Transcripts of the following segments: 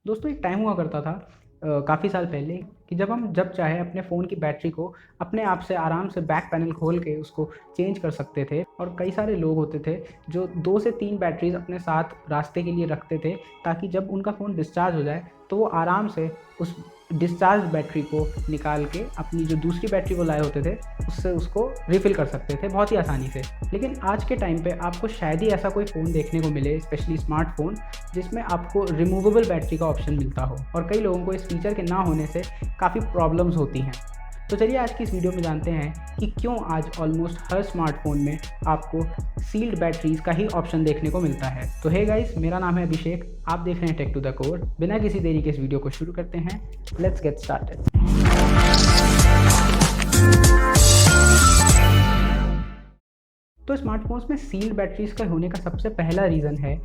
दोस्तों एक टाइम हुआ करता था काफ़ी साल पहले कि जब चाहे अपने फ़ोन की बैटरी को अपने आप से आराम से बैक पैनल खोल के उसको चेंज कर सकते थे। और कई सारे लोग होते थे जो 2 से 3 बैटरीज़ अपने साथ रास्ते के लिए रखते थे, ताकि जब उनका फ़ोन डिस्चार्ज हो जाए तो वो आराम से उस डिस्चार्ज बैटरी को निकाल के अपनी जो दूसरी बैटरी वो लाए होते थे उससे उसको रिफ़िल कर सकते थे बहुत ही आसानी से। लेकिन आज के टाइम पे आपको शायद ही ऐसा कोई फ़ोन देखने को मिले, स्पेशली स्मार्टफ़ोन, जिसमें आपको रिमूवेबल बैटरी का ऑप्शन मिलता हो। और कई लोगों को इस फीचर के ना होने से काफ़ी प्रॉब्लम्स होती हैं। तो चलिए आज की इस वीडियो में जानते हैं कि क्यों आज ऑलमोस्ट हर स्मार्टफ़ोन में आपको सील्ड बैटरीज़ का ही ऑप्शन देखने को मिलता है। तो हे गाइस, मेरा नाम है अभिषेक, आप देख रहे हैं टेक टू द कोर। बिना किसी देरी के इस वीडियो को शुरू करते हैं। Let's get started. तो स्मार्टफोन्स में सील्ड बैटरीज़ का होने का सबसे पहला रीज़न है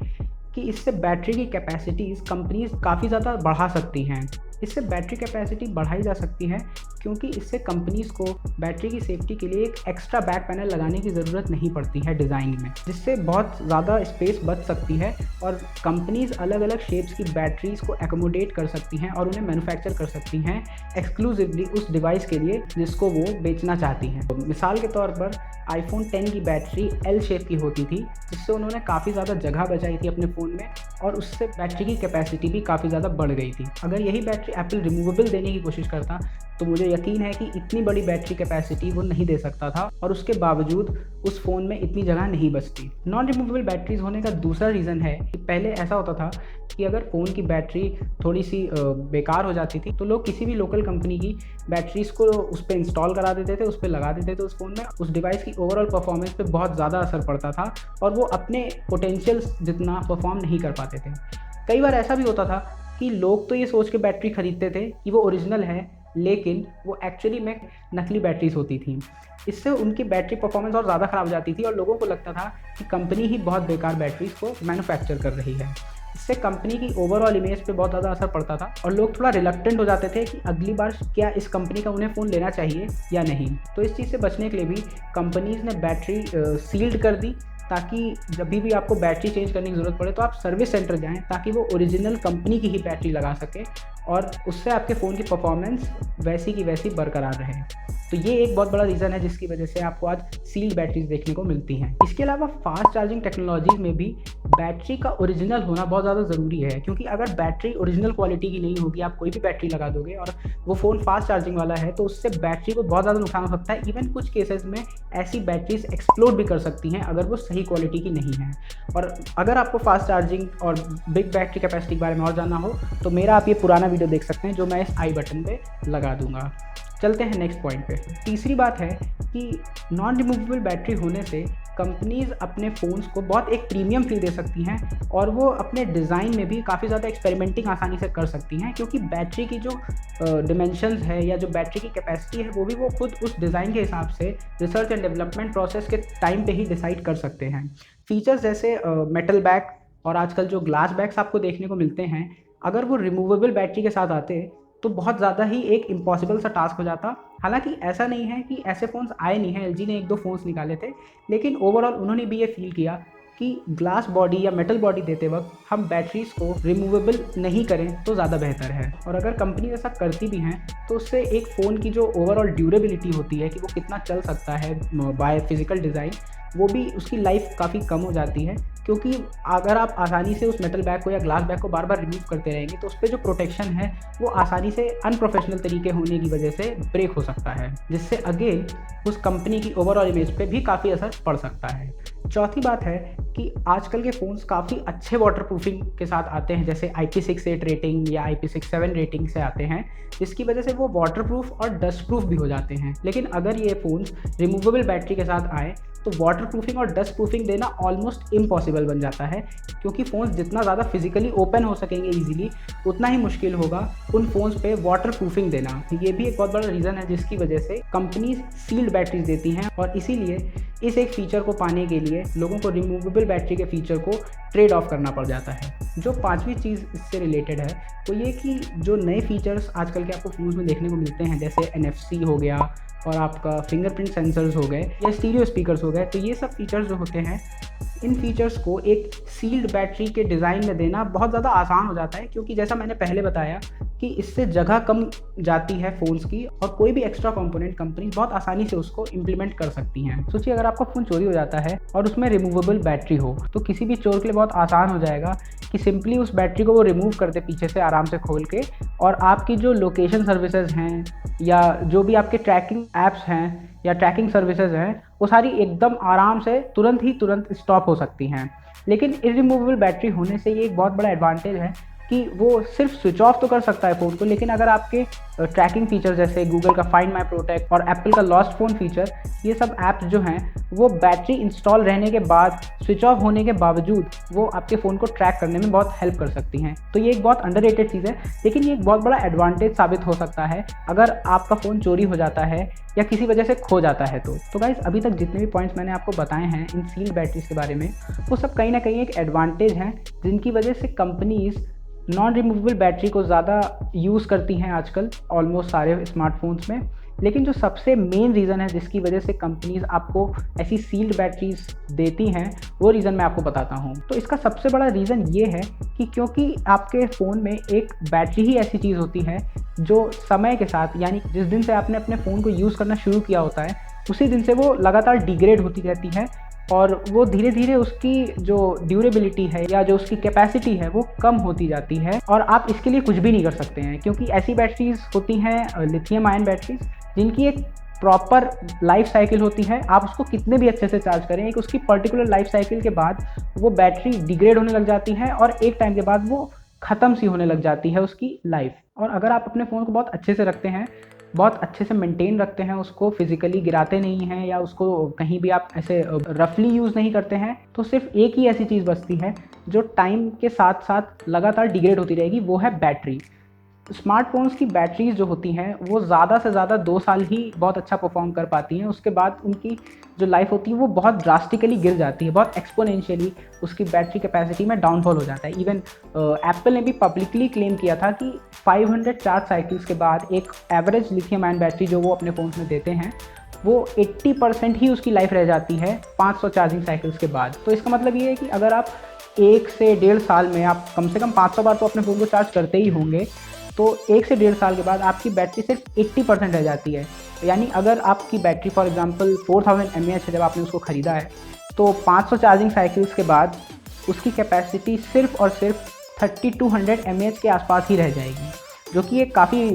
कि इससे बैटरी की कैपेसिटीज़ कंपनीज़ काफ़ी ज़्यादा बढ़ा सकती हैं। इससे बैटरी कैपेसिटी बढ़ाई जा सकती है क्योंकि इससे कंपनीज़ को बैटरी की सेफ्टी के लिए एक एक्स्ट्रा बैक पैनल लगाने की ज़रूरत नहीं पड़ती है डिज़ाइन में, जिससे बहुत ज़्यादा स्पेस बच सकती है और कंपनीज़ अलग अलग शेप्स की बैटरीज़ को एकोमोडेट कर सकती हैं और उन्हें मैन्युफैक्चर कर सकती हैं एक्सक्लूसिवली उस डिवाइस के लिए जिसको वो बेचना चाहती हैं। तो मिसाल के तौर पर iPhone 10 की बैटरी L शेप की होती थी, जिससे उन्होंने काफ़ी ज़्यादा जगह बचाई थी अपने फ़ोन में और उससे बैटरी की कैपेसिटी भी काफ़ी ज़्यादा बढ़ गई थी। अगर यही बैटरी एप्पल रिमूवेबल देने की कोशिश करता तो मुझे यकीन है कि इतनी बड़ी बैटरी कैपेसिटी वो नहीं दे सकता था और उसके बावजूद उस फ़ोन में इतनी जगह नहीं बचती। नॉन रिमूवेबल बैटरीज़ होने का दूसरा रीज़न है कि पहले ऐसा होता था कि अगर फ़ोन की बैटरी थोड़ी सी बेकार हो जाती थी तो लोग किसी भी लोकल कंपनी की बैटरीज़ को उस पर इंस्टॉल करा देते थे, उस पर लगा देते थे उस फ़ोन में। उस डिवाइस की ओवरऑल परफॉर्मेंस पे बहुत ज़्यादा असर पड़ता था और वो अपने पोटेंशियल जितना परफॉर्म नहीं कर पाते थे। कई बार ऐसा भी होता था कि लोग तो ये सोच के बैटरी ख़रीदते थे कि वो ओरिजिनल है, लेकिन वो एक्चुअली में नकली बैटरीज़ होती थी। इससे उनकी बैटरी परफॉर्मेंस और ज़्यादा ख़राब हो जाती थी और लोगों को लगता था कि कंपनी ही बहुत बेकार बैटरीज़ को मैन्युफैक्चर कर रही है। इससे कंपनी की ओवरऑल इमेज पे बहुत ज़्यादा असर पड़ता था और लोग थोड़ा रिलक्टेंट हो जाते थे कि अगली बार क्या इस कंपनी का उन्हें फ़ोन लेना चाहिए या नहीं। तो इस चीज़ से बचने के लिए भी कंपनीज़ ने बैटरी सील्ड कर दी, ताकि जब भी आपको बैटरी चेंज करने की ज़रूरत पड़े तो आप सर्विस सेंटर जाएँ, ताकि वो ओरिजिनल कंपनी की ही बैटरी लगा सके और उससे आपके फ़ोन की परफॉर्मेंस वैसी की वैसी बरकरार रहे। तो ये एक बहुत बड़ा रीज़न है जिसकी वजह से आपको आज सील्ड बैटरीज देखने को मिलती हैं। इसके अलावा फास्ट चार्जिंग टेक्नोलॉजीज़ में भी बैटरी का ओरिजिनल होना बहुत ज़्यादा ज़रूरी है, क्योंकि अगर बैटरी ओरिजिनल क्वालिटी की नहीं होगी, आप कोई भी बैटरी लगा दोगे और वो फ़ोन फास्ट चार्जिंग वाला है तो उससे बैटरी को बहुत ज़्यादा नुकसान हो सकता है। इवन कुछ केसेस में ऐसी बैटरीज एक्सप्लोड भी कर सकती हैं अगर वो सही क्वालिटी की नहीं है। और अगर आपको फास्ट चार्जिंग और बिग बैटरी कैपेसिटी के बारे में और जानना हो तो मेरा आप ये पुराना वीडियो देख सकते हैं जो मैं इस आई बटन पे लगा दूंगा। चलते हैं नेक्स्ट पॉइंट पे। तीसरी बात है कि नॉन रिमूवेबल बैटरी होने से कंपनीज़ अपने फ़ोन्स को बहुत एक प्रीमियम फील दे सकती हैं और वो अपने डिज़ाइन में भी काफ़ी ज़्यादा एक्सपेरिमेंटिंग आसानी से कर सकती हैं, क्योंकि बैटरी की जो डिमेंशंस है या जो बैटरी की कैपेसिटी है वो भी वो खुद उस डिज़ाइन के हिसाब से रिसर्च एंड डेवलपमेंट प्रोसेस के टाइम पे ही डिसाइड कर सकते हैं। फीचर्स जैसे मेटल बैक और आजकल जो ग्लास बैग्स आपको देखने को मिलते हैं, अगर वो रिमूवेबल बैटरी के साथ आते तो बहुत ज़्यादा ही एक इम्पॉसिबल सा टास्क हो जाता। हालांकि ऐसा नहीं है कि ऐसे फ़ोन्स आए नहीं हैं, LG ने 1-2 फ़ोन्स निकाले थे, लेकिन ओवरऑल उन्होंने भी ये फील किया कि ग्लास बॉडी या मेटल बॉडी देते वक्त हम बैटरीज़ को रिमूवेबल नहीं करें तो ज़्यादा बेहतर है। और अगर कंपनी ऐसा करती भी हैं तो उससे एक फ़ोन की जो ओवरऑल ड्यूरेबिलिटी होती है कि वो कितना चल सकता है बाय फिज़िकल डिज़ाइन, वो भी उसकी लाइफ काफ़ी कम हो जाती है, क्योंकि अगर आप आसानी से उस मेटल बैग को या ग्लास बैग को बार बार रिमूव करते रहेंगे तो उस पर जो प्रोटेक्शन है वो आसानी से अनप्रोफेशनल तरीके होने की वजह से ब्रेक हो सकता है, जिससे अगेन उस कंपनी की ओवरऑल इमेज पे भी काफ़ी असर पड़ सकता है। चौथी बात है कि आजकल के फ़ोन्स काफ़ी अच्छे वाटर प्रूफिंग के साथ आते हैं, जैसे IP68 रेटिंग या IP67 रेटिंग से आते हैं, जिसकी वजह से वो वाटर प्रूफ और डस्ट प्रूफ भी हो जाते हैं। लेकिन अगर ये फ़ोन्स रिमूवेबल बैटरी के साथ आए तो वाटर प्रूफिंग और डस्ट प्रूफिंग देना ऑलमोस्ट इम्पॉसिबल बन जाता है, क्योंकि फ़ोन्स जितना ज़्यादा फिजिकली ओपन हो सकेंगे ईजिली, उतना ही मुश्किल होगा उन फ़ोन्स पे वाटर प्रूफिंग देना। ये भी एक बहुत बड़ा रीज़न है जिसकी वजह से कंपनीज सील्ड बैटरीज देती हैं और इसीलिए इस एक फ़ीचर को पाने के लिए लोगों को रिमूवेबल बैटरी के फ़ीचर को ट्रेड ऑफ करना पड़ जाता है। जो पांचवी चीज़ इससे रिलेटेड है वो ये कि जो नए फ़ीचर्स आजकल के आपको फ़ोन्स में देखने को मिलते हैं, जैसे NFC हो गया और आपका फिंगरप्रिंट सेंसर्स हो गए या स्टीरियो स्पीकर्स हो गए, तो ये सब फीचर्स जो होते हैं, इन फीचर्स को एक सील्ड बैटरी के डिज़ाइन में देना बहुत ज़्यादा आसान हो जाता है, क्योंकि जैसा मैंने पहले बताया कि इससे जगह कम जाती है फ़ोन्स की और कोई भी एक्स्ट्रा कंपोनेंट कंपनी बहुत आसानी से उसको इम्प्लीमेंट कर सकती हैं। सोचिए अगर आपका फ़ोन चोरी हो जाता है और उसमें रिमूवेबल बैटरी हो, तो किसी भी चोर के लिए बहुत आसान हो जाएगा कि सिंपली उस बैटरी को वो रिमूव कर दे पीछे से आराम से खोल के, और आपकी जो लोकेशन सर्विसेज हैं या जो भी आपके ट्रैकिंग ऐप्स हैं या ट्रैकिंग सर्विसेज हैं, वो सारी एकदम आराम से तुरंत स्टॉप हो सकती हैं। लेकिन इरिमूवेबल बैटरी होने से ये एक बहुत बड़ा एडवांटेज है कि वो सिर्फ स्विच ऑफ तो कर सकता है फ़ोन को, लेकिन अगर आपके ट्रैकिंग फीचर जैसे गूगल का फाइंड माई प्रोटेक्ट और एप्पल का लॉस्ट फ़ोन फीचर, ये सब ऐप्स जो हैं वो बैटरी इंस्टॉल रहने के बाद स्विच ऑफ होने के बावजूद वो आपके फ़ोन को ट्रैक करने में बहुत हेल्प कर सकती हैं। तो ये एक बहुत अंडररेटेड चीज़ है, लेकिन ये एक बहुत बड़ा एडवांटेज साबित हो सकता है अगर आपका फ़ोन चोरी हो जाता है या किसी वजह से खो जाता है। तो गाइस, अभी तक जितने भी पॉइंट्स मैंने आपको बताए हैं इन सील्ड बैटरीज के बारे में, वो सब कहीं ना कहीं एक एडवांटेज हैं जिनकी वजह से कंपनीज़ नॉन रिमूवेबल बैटरी को ज़्यादा यूज़ करती हैं आजकल ऑलमोस्ट सारे स्मार्टफोन्स में। लेकिन जो सबसे मेन रीज़न है जिसकी वजह से कंपनीज़ आपको ऐसी सील्ड बैटरीज देती हैं, वो रीज़न मैं आपको बताता हूँ। तो इसका सबसे बड़ा रीज़न ये है कि क्योंकि आपके फ़ोन में एक बैटरी ही ऐसी चीज़ होती है जो समय के साथ, यानी जिस दिन से आपने अपने फ़ोन को यूज़ करना शुरू किया होता है, उसी दिन से वो लगातार डिग्रेड होती रहती है और वो धीरे धीरे उसकी जो ड्यूरेबिलिटी है या जो उसकी कैपेसिटी है वो कम होती जाती है, और आप इसके लिए कुछ भी नहीं कर सकते हैं। क्योंकि ऐसी बैटरीज होती हैं लिथियम आयन बैटरीज, जिनकी एक प्रॉपर लाइफ साइकिल होती है। आप उसको कितने भी अच्छे से चार्ज करें, एक उसकी पर्टिकुलर लाइफ साइकिल के बाद वो बैटरी डिग्रेड होने लग जाती है और एक टाइम के बाद वो ख़त्म सी होने लग जाती है उसकी लाइफ। और अगर आप अपने फ़ोन को बहुत अच्छे से रखते हैं, बहुत अच्छे से मेंटेन रखते हैं, उसको फिजिकली गिराते नहीं हैं या उसको कहीं भी आप ऐसे रफली यूज़ नहीं करते हैं, तो सिर्फ एक ही ऐसी चीज़ बचती है जो टाइम के साथ साथ लगातार डिग्रेड होती रहेगी, वो है बैटरी। स्मार्टफोन्स की बैटरीज जो होती हैं वो ज़्यादा से ज़्यादा 2 साल ही बहुत अच्छा परफॉर्म कर पाती हैं। उसके बाद उनकी जो लाइफ होती है वो बहुत ड्रास्टिकली गिर जाती है, बहुत एक्सपोनेंशियली उसकी बैटरी कैपेसिटी में डाउनफॉल हो जाता है। इवन एप्पल ने भी पब्लिकली क्लेम किया था कि 500 चार्ज साइकिल्स के बाद एक एवरेज लिथियम आयन बैटरी जो वो अपने फ़ोन में देते हैं, वो 80% ही उसकी लाइफ रह जाती है 500 चार्जिंग साइकिल्स के बाद। तो इसका मतलब ये है कि अगर आप 1 से 1.5 साल में आप कम से कम 500 बार तो अपने फ़ोन को चार्ज करते ही होंगे, तो 1 से 1.5 साल के बाद आपकी बैटरी सिर्फ 80% रह जाती है। यानी अगर आपकी बैटरी फॉर एग्जांपल 4000 mAh है जब आपने उसको ख़रीदा है, तो 500 चार्जिंग साइकिल्स के बाद उसकी कैपेसिटी सिर्फ और सिर्फ 3200 mAh के आसपास ही रह जाएगी, जो कि एक काफ़ी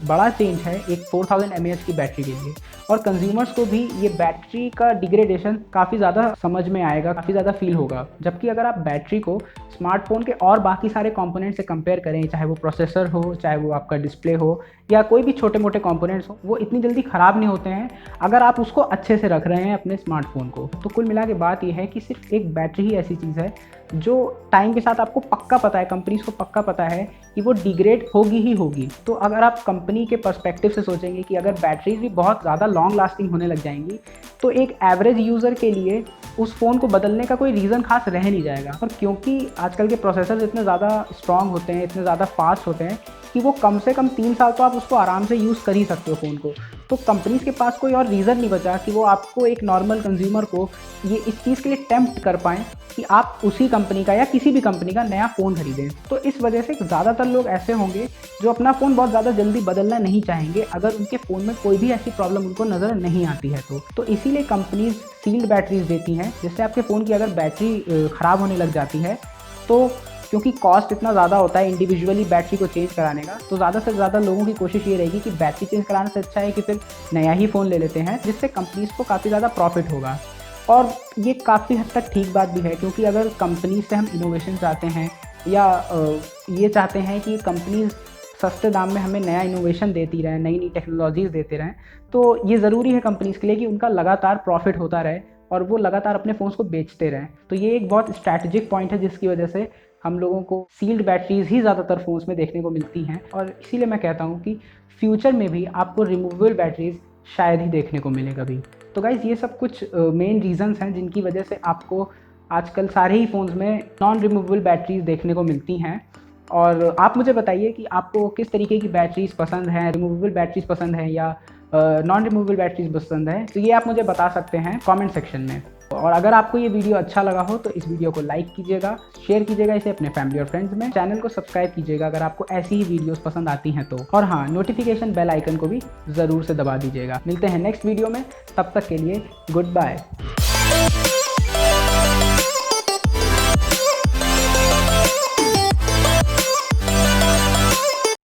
बड़ा चेंज है एक 4000 mAh की बैटरी के लिए। और कंज्यूमर्स को भी ये बैटरी का डिग्रेडेशन काफ़ी ज़्यादा समझ में आएगा, काफ़ी ज़्यादा फील होगा। जबकि अगर आप बैटरी को स्मार्टफोन के और बाकी सारे कंपोनेंट से कंपेयर करें, चाहे वो प्रोसेसर हो, चाहे वो आपका डिस्प्ले हो या कोई भी छोटे मोटे कंपोनेंट्स हो, वो इतनी जल्दी ख़राब नहीं होते हैं अगर आप उसको अच्छे से रख रहे हैं अपने स्मार्टफोन को। तो कुल मिला के बात यह है कि सिर्फ एक बैटरी ही ऐसी चीज़ है जो टाइम के साथ आपको पक्का पता है, कंपनीज़ को पक्का पता है कि वो डिग्रेड होगी ही होगी। तो अगर आप कंपनी के पर्सपेक्टिव से सोचेंगे कि अगर बैटरीज भी बहुत ज़्यादा लॉन्ग लास्टिंग होने लग जाएंगी, तो एक एवरेज यूज़र के लिए उस फ़ोन को बदलने का कोई रीज़न खास रह नहीं जाएगा। और क्योंकि आजकल के प्रोसेसर्स इतने ज़्यादा स्ट्रॉन्ग होते हैं, इतने ज़्यादा फास्ट होते हैं कि वो कम से कम 3 साल तो आप उसको आराम से यूज़ कर ही सकते हो फ़ोन को। तो कंपनीज़ के पास कोई और रीज़न नहीं बचा कि वो आपको एक नॉर्मल कंज्यूमर को ये इस चीज़ के लिए टेम्प्ट कर पाएँ कि आप उसी कंपनी का या किसी भी कंपनी का नया फ़ोन खरीदें। तो इस वजह से ज़्यादातर लोग ऐसे होंगे जो अपना फ़ोन बहुत ज़्यादा जल्दी बदलना नहीं चाहेंगे अगर उनके फ़ोन में कोई भी ऐसी प्रॉब्लम उनको नज़र नहीं आती है। तो इसीलिए कंपनीज़ सील्ड बैटरीज देती हैं, जिससे आपके फ़ोन की अगर बैटरी ख़राब होने लग जाती है, तो क्योंकि कॉस्ट इतना ज़्यादा होता है इंडिविजुअली बैटरी को चेंज कराने का, तो ज़्यादा से ज़्यादा लोगों की कोशिश ये रहेगी कि बैटरी चेंज कराने से अच्छा है कि फिर नया ही फ़ोन ले लेते हैं, जिससे कंपनीज़ को काफ़ी ज़्यादा प्रॉफिट होगा। और ये काफ़ी हद तक ठीक बात भी है, क्योंकि अगर कंपनी से हम इनोवेशन चाहते हैं या ये चाहते हैं कि कंपनीज सस्ते दाम में हमें नया इनोवेशन देती रहें, नई नई टेक्नोलॉजीज़ देते रहें, तो ये ज़रूरी है कंपनीज़ के लिए कि उनका लगातार प्रॉफिट होता रहे और वो लगातार अपने फ़ोन्स को बेचते रहें। तो ये एक बहुत स्ट्रैटेजिक पॉइंट है जिसकी वजह से हम लोगों को सील्ड बैटरीज ही ज़्यादातर फ़ोन्स में देखने को मिलती हैं। और इसीलिए मैं कहता हूँ कि फ्यूचर में भी आपको रिमूवेबल बैटरीज शायद ही देखने को मिले कभी। तो गाइज़ ये सब कुछ मेन रीज़न्स हैं जिनकी वजह से आपको आजकल सारे ही फ़ोन्स में नॉन रिमूवेबल बैटरीज़ देखने को मिलती हैं। और आप मुझे बताइए कि आपको किस तरीके की बैटरीज़ पसंद हैं, रिमूवेबल बैटरीज़ पसंद है या नॉन रिमूवेबल बैटरीज़ पसंद है, तो ये आप मुझे बता सकते हैं कमेंट सेक्शन में। और अगर आपको ये वीडियो अच्छा लगा हो तो इस वीडियो को लाइक कीजिएगा, शेयर कीजिएगा इसे अपने फैमिली और फ्रेंड्स में। चैनल को सब्सक्राइब कीजिएगा अगर आपको ऐसी ही वीडियोस पसंद आती हैं तो। और हाँ, नोटिफिकेशन बेल आइकन को भी ज़रूर से दबा दीजिएगा। मिलते हैं नेक्स्ट वीडियो में, तब तक के लिए गुड बाय।